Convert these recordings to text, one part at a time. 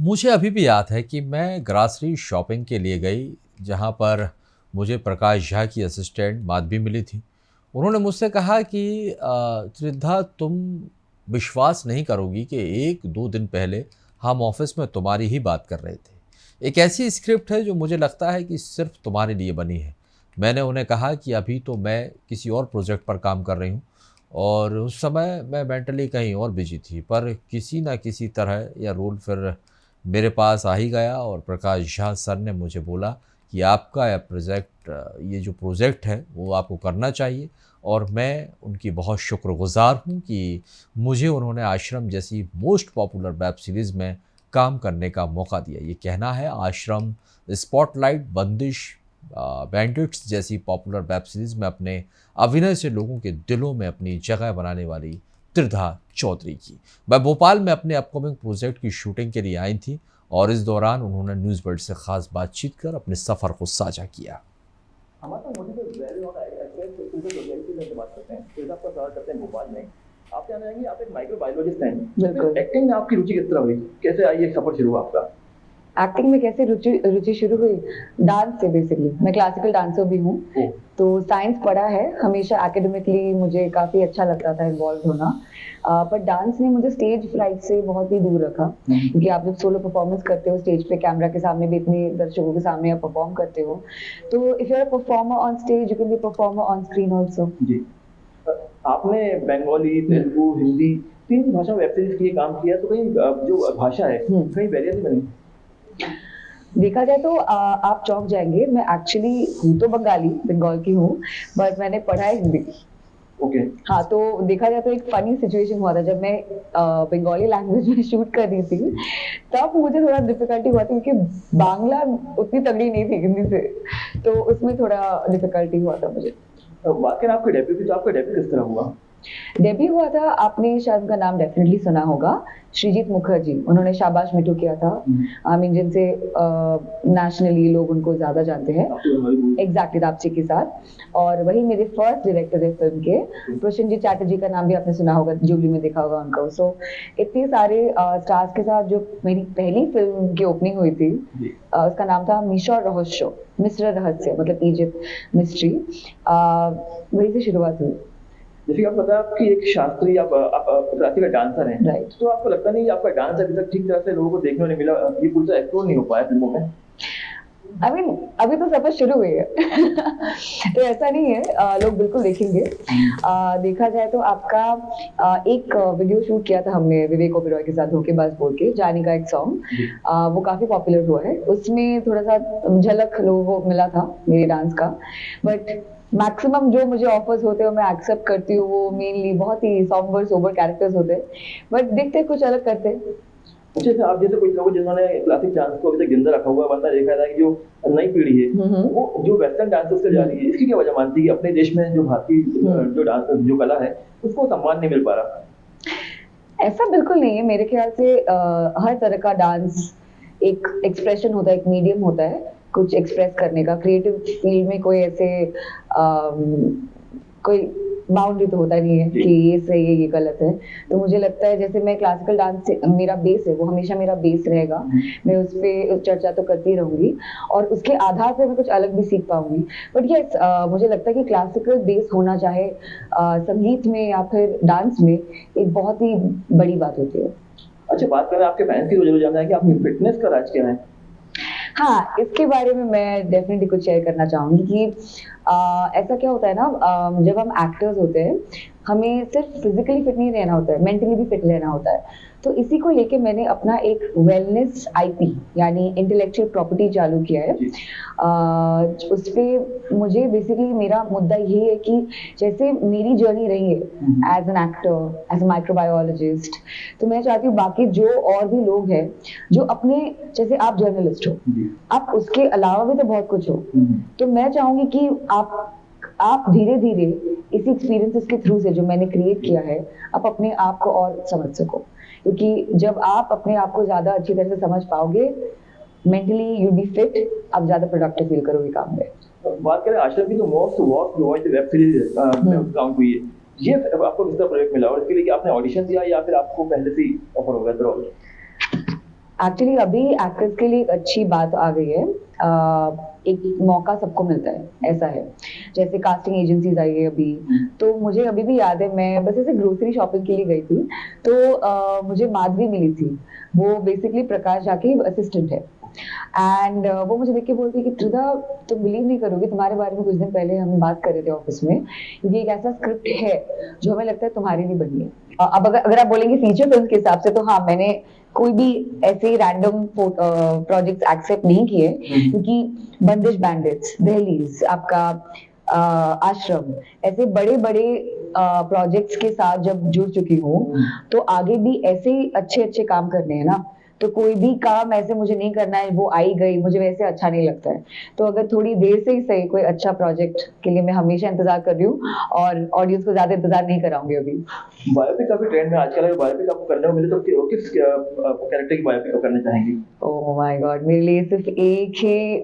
मुझे अभी भी याद है कि मैं ग्रॉसरी शॉपिंग के लिए गई, जहाँ पर मुझे प्रकाश झा की असिस्टेंट माधवी मिली थी। उन्होंने मुझसे कहा कि त्रिधा, तुम विश्वास नहीं करोगी कि 1-2 दिन पहले हम ऑफिस में तुम्हारी ही बात कर रहे थे। एक ऐसी स्क्रिप्ट है जो मुझे लगता है कि सिर्फ तुम्हारे लिए बनी है। मैंने उन्हें कहा कि अभी तो मैं किसी और प्रोजेक्ट पर काम कर रही हूँ और उस समय मैं मेंटली कहीं और बिजी थी, पर किसी ना किसी तरह यह रोल फिर मेरे पास आ ही गया और प्रकाश झा सर ने मुझे बोला कि आपका ये जो प्रोजेक्ट है वो आपको करना चाहिए। और मैं उनकी बहुत शुक्रगुजार हूँ कि मुझे उन्होंने आश्रम जैसी मोस्ट पॉपुलर वेब सीरीज़ में काम करने का मौका दिया। ये कहना है आश्रम, स्पॉटलाइट, बंदिश, बैंडिट्स जैसी पॉपुलर वेब सीरीज़ में अपने अभिनय से लोगों के दिलों में अपनी जगह बनाने वाली त्रिधा चौधरी की। मैं भोपाल में अपने अपकमिंग प्रोजेक्ट की शूटिंग के लिए आई थी और इस दौरान उन्होंने न्यूज़ वर्ल्ड से खास बातचीत कर अपने सफ़र को साझा किया। हमारा मुझे तो वेरी नॉट एक्सपीरियंस से बात करते हैं, फिर आपका सवाल करते हैं भोपाल में। आप क्या जानेंगे, आप एक माइक्रोबायोलॉजिस्ट हैं। बिल्कुल। एक्टिंग में आपकी रुचि किस तरह हुई, कैसे आई, ये सफर शुरू हुआ आपका? एक्टिंग में कैसे रुचि शुरू हुई? डांस से बेसिकली। मैं क्लासिकल डांसर भी हूँ, तो साइंस पढ़ा है। हमेशा एकेडमिकली मुझे काफ़ी अच्छा लगता था इन्वॉल्व होना, पर डांस ने मुझे स्टेज फ्राइट से बहुत ही दूर रखा। क्योंकि आप जब सोलो परफॉर्मेंस करते हो स्टेज पे, कैमरा के सामने भी, इतने दर्शकों के सामने आप परफॉर्म करते हो, तो if you are a performer on stage you can be performer on screen also. जी, आपने बंगाली, तेलुगु, हिंदी, 3 भाषा वेब सीरीज के लिए काम किया, तो कहीं जो भाषा है कहीं बैरियर नहीं बनी? देखा जाए तो आप चौंक जाएंगे, मैं एक्चुअली हूँ तो बंगाल की हूँ, बट मैंने पढ़ा है हिंदी। ओके। हाँ, तो देखा जाए तो एक फनी सिचुएशन हुआ था जब मैं बंगाली लैंग्वेज में शूट कर रही थी, तब मुझे थोड़ा डिफिकल्टी हुआ था क्योंकि बांग्ला उतनी तगड़ी नहीं थी हिंदी से, तो उसमें थोड़ा डिफिकल्टी हुआ था मुझे। बात करें आपके डेब्यू की, तो आपका डेब्यू किस तरह हुआ? डेब्यू हुआ था, आपने शायद उनका नाम डेफिनेटली सुना होगा, श्रीजीत मुखर्जी। उन्होंने शाबाश मिठू किया था। आई मीन जिनसे नेशनली लोग उनको ज्यादा जानते हैं। एग्जैक्टली, तापसी के साथ। और वही मेरे फर्स्ट डायरेक्टर है फिल्म के। प्रसेनजीत चैटर्जी का नाम भी आपने सुना होगा, जुबली में देखा होगा उनको। सो इतने सारे स्टार्स के साथ जो मेरी पहली फिल्म की ओपनिंग हुई थी, उसका नाम था मिस्टर रहस्य, मतलब इजिप्ट मिस्ट्री। वही से शुरुआत हुई। जैसे कि आपको पता है आपकी एक शास्त्रीय, आप क्लासिकल डांसर हैं, राइट। तो आपको लगता नहीं आपका डांस अभी तक ठीक तरह से लोगों को देखने नहीं मिला, ये पूरी तरह एक्सप्लोर नहीं हो पाया फिल्मों में? I mean, अभी तो सफर शुरू हुई है तो ऐसा नहीं है, लोग बिल्कुल देखेंगे। देखा जाए तो आपका एक वीडियो शूट किया था हमने विवेक ओबेरॉय के साथ, धोखेबाज बोल के, जानी का एक सॉन्ग, वो काफी पॉपुलर हुआ है। उसमें थोड़ा सा झलक लोगों को मिला था मेरे डांस का, बट मैक्सिमम जो मुझे ऑफर्स होते हैं मैं एक्सेप्ट करती हूँ, वो मेनली बहुत ही सॉम्बर सोबर कैरेक्टर्स होते हैं, बट देखते कुछ अलग करते हैं। अच्छा, आप जैसे कुछ लोग जिन्होंने क्लासिक डांस को अभी तक जिंदा रखा हुआ बंदा देखा था कि जो नई पीढ़ी है वो जो वेस्टर्न डांसेस से जा रही है, इसकी क्या वजह मानती है कि अपने देश में जो भारतीय जो डांस जो कला है उसको सम्मान नहीं मिल पा रहा? ऐसा बिल्कुल नहीं है मेरे ख्याल से। हर तरह का डांस एक एक्सप्रेशन होता है, एक मीडियम होता है कुछ एक्सप्रेस करने का। क्रिएटिव फील्ड में कोई ऐसे कोई बाउंड्री तो होता नहीं है कि ये सही है ये गलत है। तो मुझे लगता है जैसे मैं क्लासिकल डांस से मेरा बेस है, वो हमेशा मेरा बेस रहेगा। मैं उस पर चर्चा तो करती रहूंगी और उसके आधार पे मैं कुछ अलग भी सीख पाऊंगी। बट यस, मुझे लगता है कि क्लासिकल बेस होना, चाहे संगीत में या फिर डांस में, एक बहुत ही बड़ी बात होती है। अच्छा, बात करें आपके फैंस की तो जरूर जानना है कि आपकी फिटनेस का राज क्या है? हाँ, इसके बारे में मैं डेफिनेटली कुछ शेयर करना चाहूंगी कि ऐसा क्या होता है ना, जब हम एक्टर्स होते हैं हमें सिर्फ फिजिकली फिट नहीं रहना होता है, मेंटली भी फिट रहना होता है। तो इसी को लेके मैंने अपना एक वेलनेस आईपी यानी इंटेलेक्चुअल प्रॉपर्टी चालू किया है। उस पे मुझे बेसिकली मेरा मुद्दा ये है कि जैसे मेरी जर्नी रही है as an actor, as a microbiologist, तो मैं चाहती हूँ बाकी जो और भी लोग हैं जो अपने, जैसे आप जर्नलिस्ट हो, आप उसके अलावा भी तो बहुत कुछ हो, तो मैं चाहूंगी कि आप धीरे धीरे इसी एक्सपीरियंसेस के थ्रू से जो मैंने क्रिएट किया है, आप अपने आप को और समझ सको। क्योंकि जब आप अपने आप को ज्यादा अच्छी तरह से समझ पाओगे, मेंटली यू बी फिट, आप ज्यादा प्रोडक्टिव फील करोगे काम में। बात करें आश्रम की, तो most watch web series count हुई है, ये आपको किस तरह प्रोजेक्ट मिला और इसके लिए आपने ऑडिशन दिया या फिर आपको पहले से ही ऑफर हो गया था? एक्चुअली अभी एक्टर्स के लिए एक अच्छी बात आ गई है। एक मौका सबको मिलता है, ऐसा है। जैसे कास्टिंग एजेंसीज आई है अभी, तो मुझे अभी भी याद है, मैं बस ऐसे ग्रोसरी शॉपिंग के लिए गई थी, तो मुझे माधवी मिली थी। वो बेसिकली प्रकाश झा की असिस्टेंट है। एंड वो मुझे देख के बोलती है कि त्रिधा, तुम बिलीव नहीं करोगे, तुम्हारे बारे में कुछ दिन पहले हम बात कर रहे थे ऑफिस में, ये एक ऐसा स्क्रिप्ट है जो हमें लगता है तुम्हारे लिए बनी है। अब अगर आप बोलेंगे फीचर फिल्म के हिसाब से, तो हाँ, मैंने कोई भी ऐसे रैंडम प्रोजेक्ट्स एक्सेप्ट नहीं किए, क्योंकि बंदिश बैंडिट्स, दहलीज, आपका आश्रम, ऐसे बड़े बड़े प्रोजेक्ट्स के साथ जब जुड़ चुकी हूँ, तो आगे भी ऐसे ही अच्छे अच्छे काम करने हैं ना। तो कोई भी काम ऐसे मुझे नहीं करना है, वो आई गई, मुझे वैसे अच्छा नहीं लगता है। तो अगर थोड़ी देर से ही सही कोई अच्छा प्रोजेक्ट के लिए मैं हमेशा इंतजार कर रही हूँ, और ऑडियंस को ज्यादा इंतजार नहीं कराऊंगी अभी। बायोपिक काफी ट्रेंड में आजकल, अगर बायोपिक आपको करने को मिले तो किस कैरेक्टर की बायोपिक आप करना चाहेंगी? ओह माय गॉड, मेरे लिए सिर्फ एक ही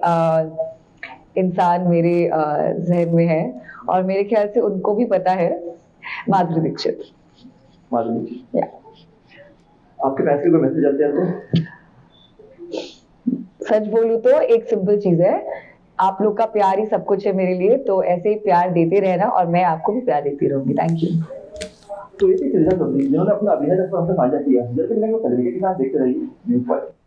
इंसान मेरे जहन में है, और मेरे ख्याल से उनको भी पता है, माधुरी दीक्षित। माधुरी, या आपके फैसले को मैसेज आते हैं? सच बोलूं तो एक सिंपल चीज है, आप लोग का प्यार ही सब कुछ है मेरे लिए, तो ऐसे ही प्यार देते रहना, और मैं आपको भी प्यार देती रहूंगी। Thank you. तो ये थी त्रिधा चौधरी, जिन्होंने अपना अभिनय तक हमसे साझा किया। जैसे कि मैं टेलीविजन के साथ देखते रहिए न्यूज़ पर।